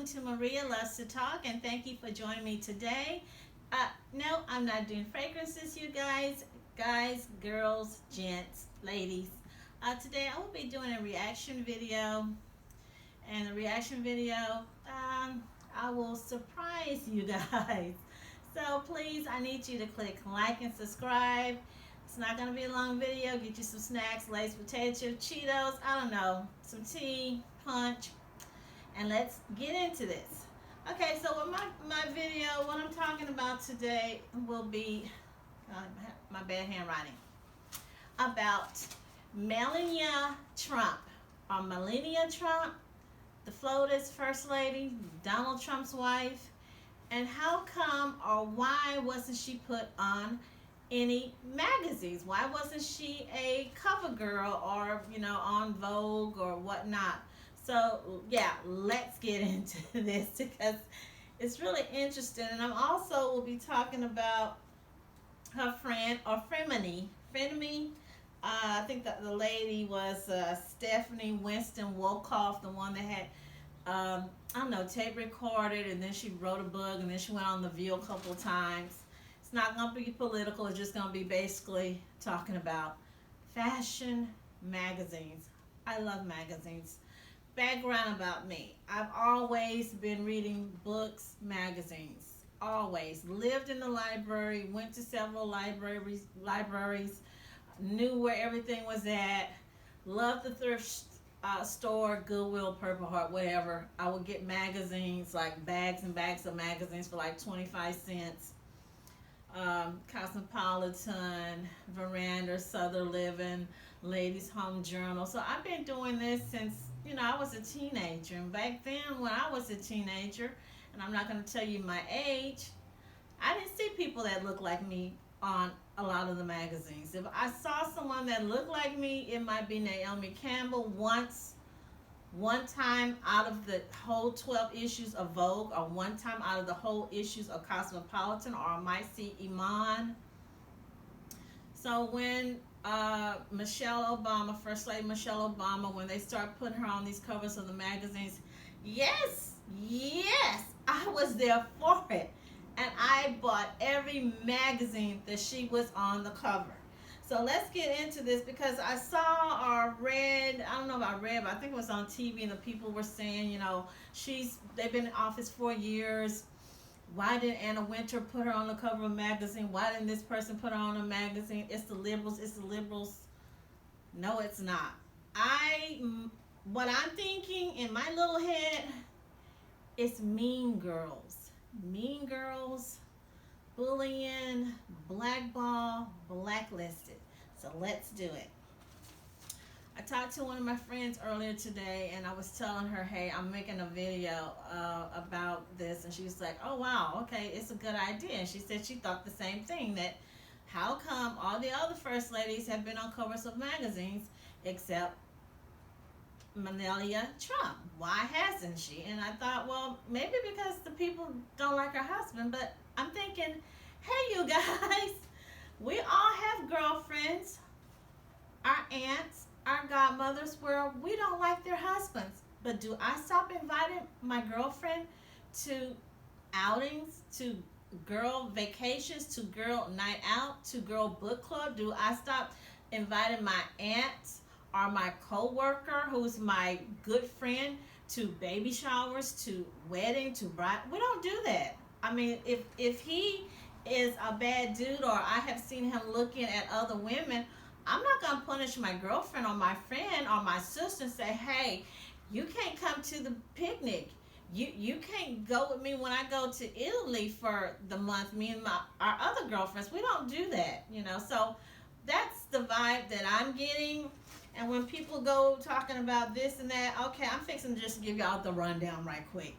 welcome to Maria Loves to Talk, and thank you for joining me today. No, I'm not doing fragrances, you guys, girls, gents, ladies. Today I will be doing a reaction video, and the reaction video, I will surprise you guys. So please, I need you to click like and subscribe. It's not going to be a long video. Get you some snacks, Lay's potato chip, Cheetos, I don't know, some tea, punch, and let's get into this. Okay, so with my video, what I'm talking about today will be, my bad handwriting, about Melania Trump, or Melania Trump, the FLOTUS First Lady, Donald Trump's wife, and how come or why wasn't she put on any magazines? Why wasn't she a cover girl or, on Vogue or whatnot? So, yeah, let's get into this because it's really interesting. And I'm also will be talking about her friend or frenemy. I think that the lady was Stephanie Winston Wolkoff, the one that had, I don't know, tape recorded, and then she wrote a book, and then she went on The View a couple of times. It's not going to be political. It's just going to be basically talking about fashion magazines. I love magazines. Background about me. I've always been reading books, magazines. Always. Lived in the library, went to several libraries, knew where everything was at, loved the thrift store, Goodwill, Purple Heart, whatever. I would get magazines, like bags and bags of magazines for like 25 cents. Cosmopolitan, Veranda, Southern Living, Ladies Home Journal. So I've been doing this since, I was a teenager. And back then when I was a teenager, and I'm not going to tell you my age, I didn't see people that looked like me on a lot of the magazines. If I saw someone that looked like me, it might be Naomi Campbell one time out of the whole 12 issues of Vogue, or one time out of the whole issues of Cosmopolitan, or I might see Iman. So when Michelle Obama, First Lady Michelle Obama, when they start putting her on these covers of the magazines, yes, I was there for it. And I bought every magazine that she was on the cover. So let's get into this because I saw or read, I don't know if I read, but I think it was on TV, and the people were saying, they've been in office 4 years. Why didn't Anna Wintour put her on the cover of a magazine? Why didn't this person put her on a magazine? It's the liberals. No, it's not. What I'm thinking in my little head is Mean Girls. Mean Girls, bullying, blackball, blacklisted. So let's do it. I talked to one of my friends earlier today, and I was telling her, hey, I'm making a video about this, and she was like, oh wow, okay, it's a good idea. And she said she thought the same thing, that how come all the other first ladies have been on covers of magazines except Melania Trump? Why hasn't she? And I thought, well, maybe because the people don't like her husband. But I'm thinking, hey, you guys, we all have girlfriends, our aunts, our godmothers, where we don't like their husbands. But do I stop inviting my girlfriend to outings, to girl vacations, to girl night out, to girl book club? Do I stop inviting my aunts or my co-worker, who's my good friend, to baby showers, to wedding, to bride? We don't do that. I mean, if he is a bad dude, or I have seen him looking at other women, I'm not going to punish my girlfriend or my friend or my sister and say, hey, you can't come to the picnic. You can't go with me when I go to Italy for the month, me and our other girlfriends. We don't do that, So that's the vibe that I'm getting. And when people go talking about this and that, okay, I'm fixing to just give y'all the rundown right quick.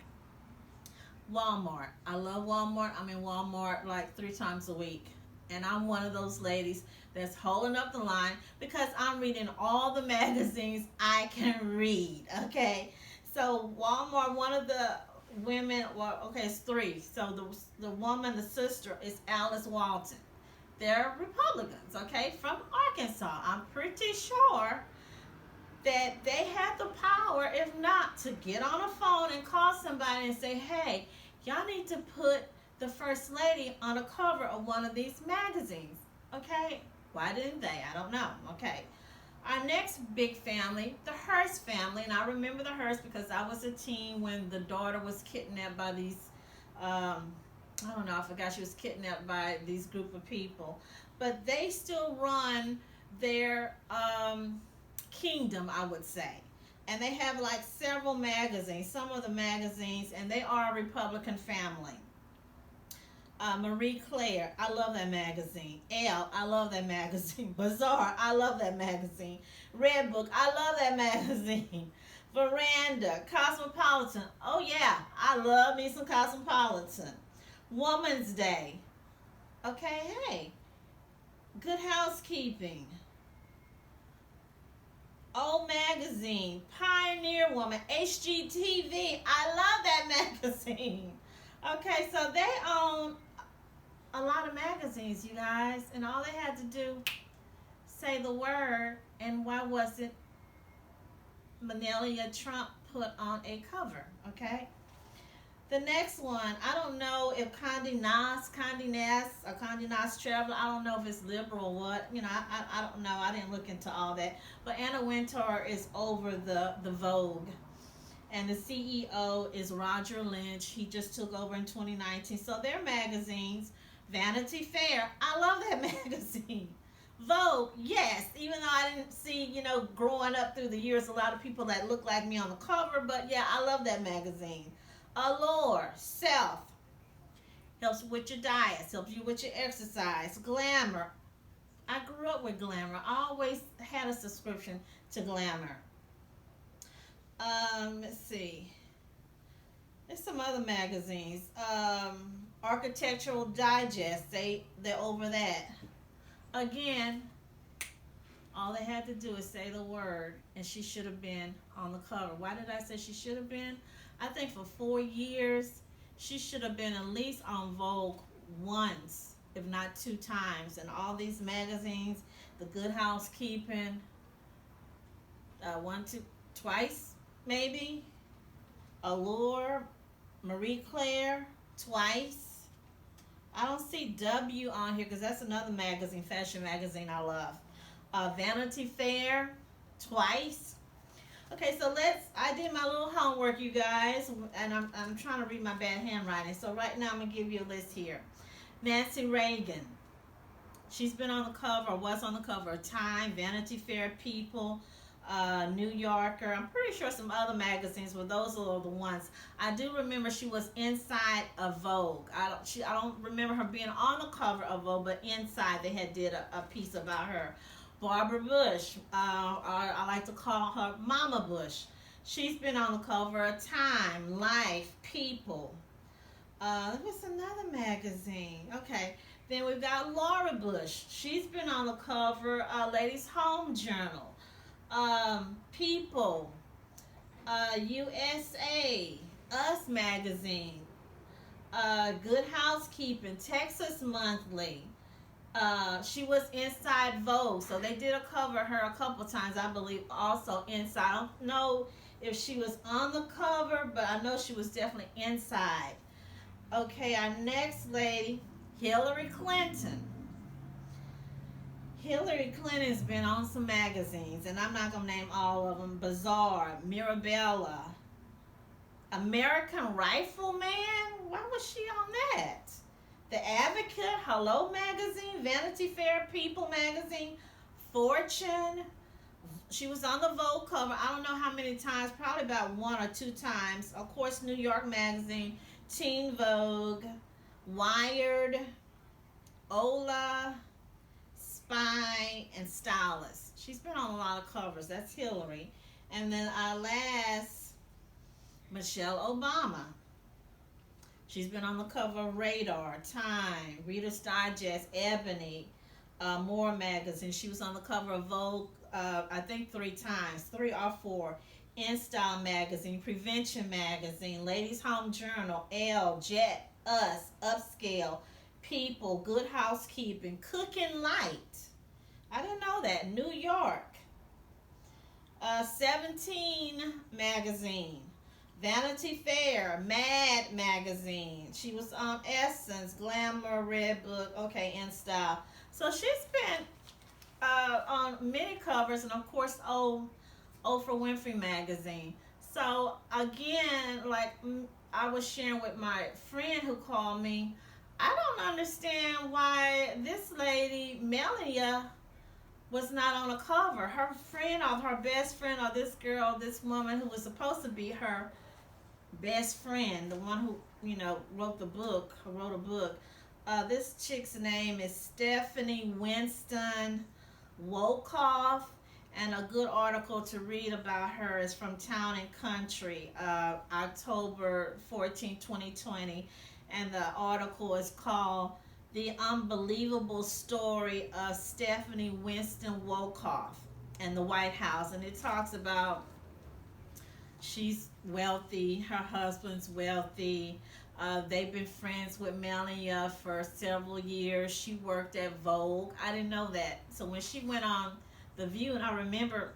Walmart. I love Walmart. I'm in Walmart like 3 times a week. And I'm one of those ladies that's holding up the line because I'm reading all the magazines I can read, okay? So Walmart, one of the women, well, okay, it's 3. So the woman, the sister, is Alice Walton. They're Republicans, okay, from Arkansas. I'm pretty sure that they had the power, if not, to get on a phone and call some somebody and say, hey, y'all need to put the First Lady on a cover of one of these magazines. Okay? Why didn't they? I don't know. Okay. Our next big family, the Hearst family, and I remember the Hearst because I was a teen when the daughter was kidnapped by these, I don't know, I forgot she was kidnapped by these group of people. But they still run their kingdom, I would say. And they have like several magazines, some of the magazines, and they are a Republican family. Marie Claire, I love that magazine. Elle, I love that magazine. Bazaar, I love that magazine. Red Book, I love that magazine. Veranda, Cosmopolitan, oh yeah, I love me some Cosmopolitan. Woman's Day, okay, hey. Good Housekeeping. Old Magazine, Pioneer Woman, HGTV, I love that magazine. Okay, so they own a lot of magazines, you guys, and all they had to do say the word, and why was it Melania Trump put on a cover? Okay. The next one, I don't know if Condé Nast, or Condé Nast Traveler, I don't know if it's liberal or what. You know, I don't know. I didn't look into all that. But Anna Wintour is over the Vogue. And the CEO is Roger Lynch. He just took over in 2019. So their magazines, Vanity Fair, I love that magazine. Vogue, yes, even though I didn't see, you know, growing up through the years, a lot of people that look like me on the cover, but yeah, I love that magazine. Allure, Self, helps with your diet, helps you with your exercise. Glamour, I grew up with Glamour. I always had a subscription to Glamour. Let's see. There's some other magazines. Architectural Digest, they're over that. Again, all they had to do is say the word, and she should have been on the cover. Why did I say she should have been? I think for 4 years, she should have been at least on Vogue once, if not 2 times. And all these magazines, The Good Housekeeping, twice, maybe. Allure, Marie Claire, twice. I don't see W on here because that's another magazine, fashion magazine I love. Vanity Fair, twice. Okay, so I did my little homework, you guys, and I'm trying to read my bad handwriting. So right now I'm going to give you a list here. Nancy Reagan. She's been on the cover, or was on the cover of Time, Vanity Fair, People, New Yorker. I'm pretty sure some other magazines, but those are the ones. I do remember she was inside of Vogue. I don't remember her being on the cover of Vogue, but inside they did a piece about her. Barbara Bush, I like to call her Mama Bush. She's been on the cover of Time, Life, People. What's another magazine? Okay, then we've got Laura Bush. She's been on the cover of Ladies Home Journal. People, USA, Us Magazine, Good Housekeeping, Texas Monthly. She was inside Vogue, so they did cover her a couple times, I believe, also inside. I don't know if she was on the cover, but I know she was definitely inside. Okay, our next lady, Hillary Clinton. Hillary Clinton's been on some magazines, and I'm not going to name all of them. Bazaar, Mirabella, American Rifleman. Why was she on that? The Advocate, Hello Magazine, Vanity Fair, People Magazine, Fortune. She was on the Vogue cover. I don't know how many times, probably about 1 or 2 times. Of course, New York Magazine, Teen Vogue, Wired, Ola, Spy, and Stylist. She's been on a lot of covers. That's Hillary. And then our last, Michelle Obama. She's been on the cover of Radar, Time, Reader's Digest, Ebony, More Magazine. She was on the cover of Vogue, I think 3 times, 3 or 4. InStyle Magazine, Prevention Magazine, Ladies Home Journal, Elle, Jet, Us, Upscale, People, Good Housekeeping, Cooking Light. I didn't know that. New York. 17 Magazine. Vanity Fair, Mad Magazine. She was on Essence, Glamour, Red Book, okay, In Style. So she's been on many covers, and of course, Oprah Winfrey magazine. So again, like I was sharing with my friend who called me, I don't understand why this lady Melania was not on a cover. Her friend or her best friend or this girl, this woman who was supposed to be her best friend, the one who wrote the book, who wrote a book. This chick's name is Stephanie Winston Wolkoff, and a good article to read about her is from Town and Country, October 14, 2020, and the article is called "The Unbelievable Story of Stephanie Winston Wolkoff and the White House," and it talks about she's wealthy, her husband's wealthy. They've been friends with Melania for several years. She worked at Vogue. I didn't know that. So when she went on The View, and I remember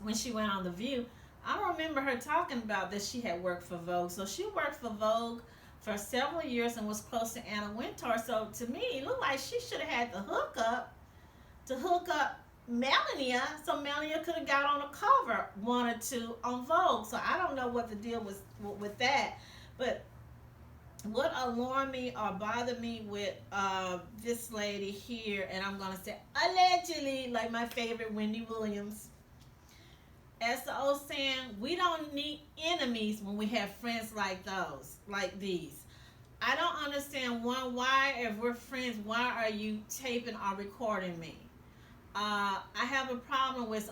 when she went on The View, I don't remember her talking about that she had worked for Vogue. So she worked for Vogue for several years and was close to Anna Wintour. So to me, it looked like she should have had the hookup to hook up Melania, so Melania could have got on a cover, one or two on Vogue. So I don't know what the deal was with that. But what alarmed me or bothered me with this lady here, and I'm going to say allegedly, like my favorite Wendy Williams, as the old saying, we don't need enemies when we have friends like these. I don't understand, one, why, if we're friends, why are you taping or recording me? I have a problem with.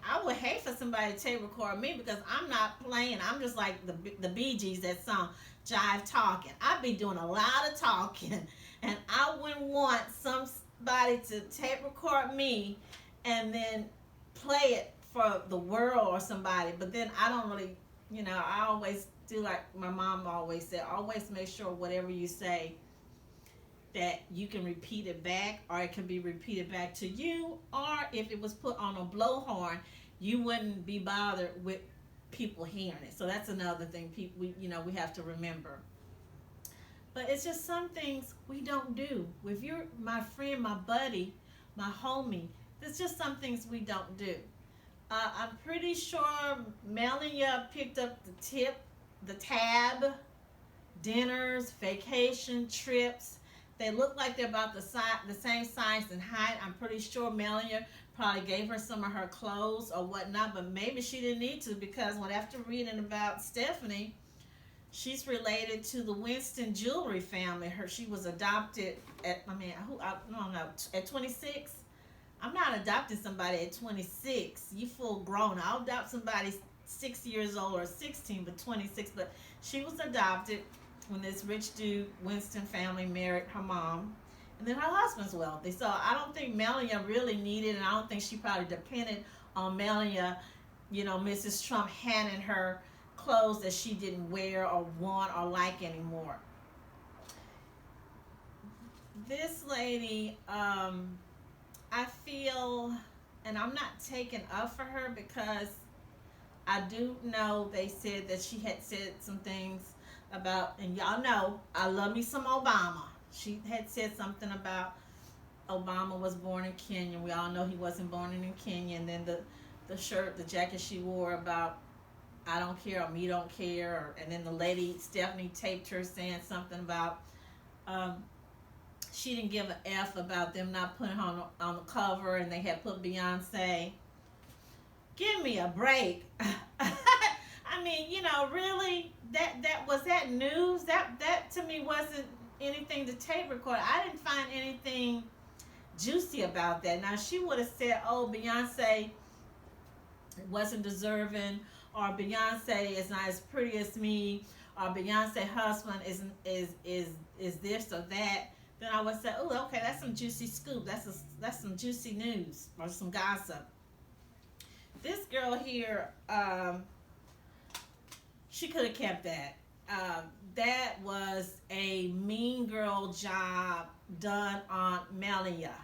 I would hate for somebody to tape record me because I'm not playing. I'm just like the Bee Gees, that song, Jive Talking. I'd be doing a lot of talking, and I wouldn't want somebody to tape record me and then play it for the world or somebody. But then I don't really, I always do like my mom always said, always make sure whatever you say that you can repeat it back, or it can be repeated back to you, or if it was put on a blowhorn, you wouldn't be bothered with people hearing it. So that's another thing we have to remember. But it's just some things we don't do. If you're my friend, my buddy, my homie, there's just some things we don't do. I'm pretty sure Melania picked up the tab, dinners, vacation, trips. They look like they're about the same size and height. I'm pretty sure Melania probably gave her some of her clothes or whatnot, but maybe she didn't need to, because after reading about Stephanie, she's related to the Winston jewelry family. She was adopted at, I don't know, at 26. I'm not adopting somebody at 26. You full grown. I'll adopt somebody 6 years old or 16, but 26. But she was adopted when this rich dude, Winston family, married her mom. And then her husband's wealthy. So I don't think Melania really needed, and I don't think she probably depended on Melania, Mrs. Trump handing her clothes that she didn't wear or want or like anymore. This lady, I feel, and I'm not taking up for her because I do know they said that she had said some things about, and y'all know I love me some Obama. She had said something about Obama was born in Kenya. We all know he wasn't born in Kenya. And then the jacket she wore about I don't care or me don't care. And then the lady Stephanie taped her saying something about she didn't give an F about them not putting her on the cover, and they had put Beyonce. Give me a break. I mean, really, that was that news. That to me wasn't anything to tape record. I didn't find anything juicy about that. Now she would have said, "Oh, Beyonce wasn't deserving," or "Beyonce is not as pretty as me," or "Beyonce husband is this or that." Then I would say, "Oh, okay, that's some juicy scoop. That's some juicy news or some gossip." This girl here, she could have kept that. That was a mean girl job done on Melania.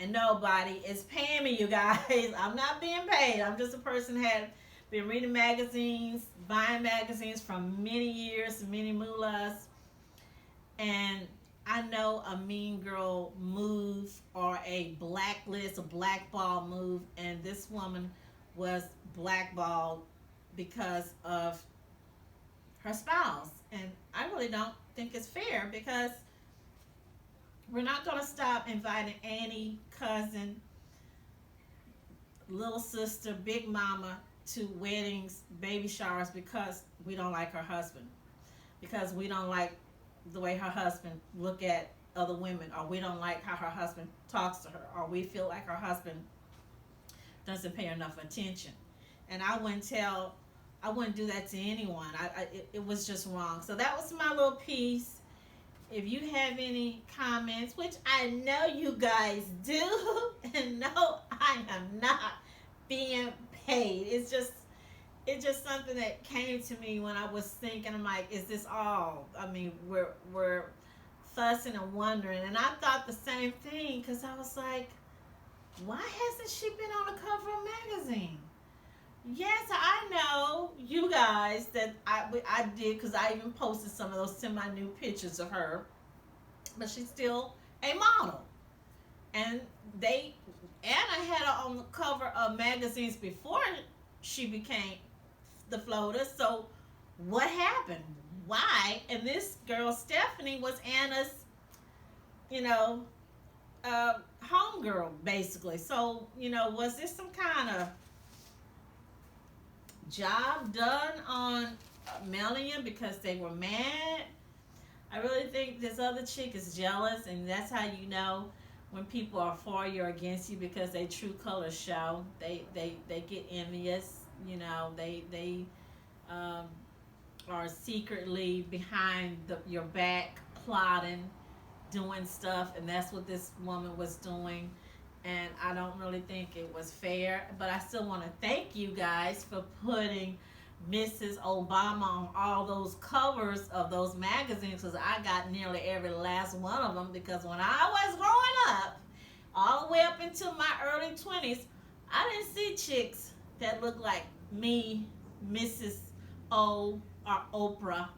And nobody is paying me, you guys. I'm not being paid. I'm just a person who had been reading magazines, buying magazines from many years, many mullahs, and I know a mean girl move or a blacklist, a blackball move, and this woman was blackballed because of her spouse. And I really don't think it's fair because we're not going to stop inviting auntie, cousin, little sister, big mama to weddings, baby showers because we don't like her husband. Because we don't like the way her husband look at other women, or we don't like how her husband talks to her, or we feel like her husband doesn't pay enough attention. And I wouldn't do that to anyone. It was just wrong. So that was my little piece. If you have any comments, which I know you guys do, and no, I am not being paid. It's just something that came to me when I was thinking. I'm like, is this all? I mean, we're fussing and wondering, and I thought the same thing because I was like, why hasn't she been on the cover of a magazine? Yes, I know you guys that I did because I even posted some of those semi-new pictures of her, but she's still a model. And Anna had her on the cover of magazines before she became the FLOTUS. So what happened? Why? And this girl Stephanie was Anna's, homegirl basically. So was this some kind of job done on Melania because they were mad? I really think this other chick is jealous, and that's how you know when people are for you or against you, because they true colors show. They get envious. They are secretly behind your back plotting, doing stuff, and that's what this woman was doing. And I don't really think it was fair, but I still want to thank you guys for putting Mrs. Obama on all those covers of those magazines, because I got nearly every last one of them, because when I was growing up, all the way up into my early 20s, I didn't see chicks that looked like me, Mrs. O, or Oprah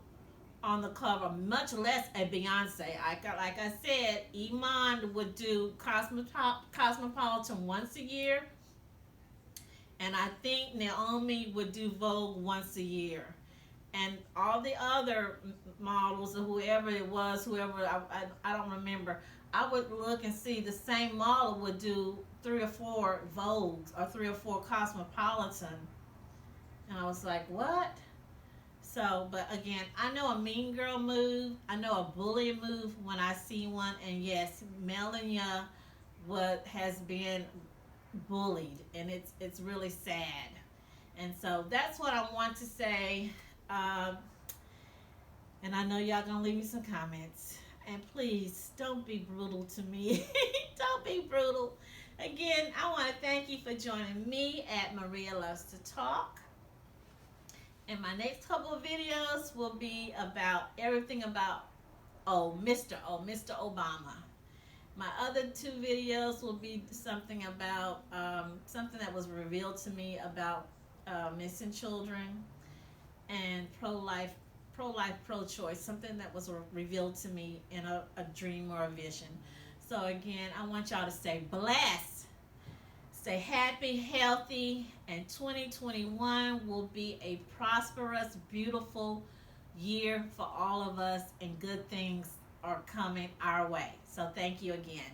on the cover, much less a Beyonce. Like I said, Iman would do Cosmopolitan once a year, and I think Naomi would do Vogue once a year. And all the other models, or whoever it was, I don't remember, I would look and see the same model would do 3 or 4 Vogues or 3 or 4 Cosmopolitan. And I was like, what? So, but again, I know a mean girl move. I know a bully move when I see one. And yes, Melania has been bullied, and it's really sad. And so that's what I want to say. And I know y'all gonna leave me some comments. And please don't be brutal to me. Don't be brutal. Again, I want to thank you for joining me at Maria Loves to Talk. And my next couple of videos will be about everything about Mr. Obama. My other 2 videos will be something about something that was revealed to me about missing children, and pro-life, pro-choice, something that was revealed to me in a dream or a vision. So again, I want y'all to stay blessed, stay happy, healthy, and 2021 will be a prosperous, beautiful year for all of us, and good things are coming our way. So thank you again.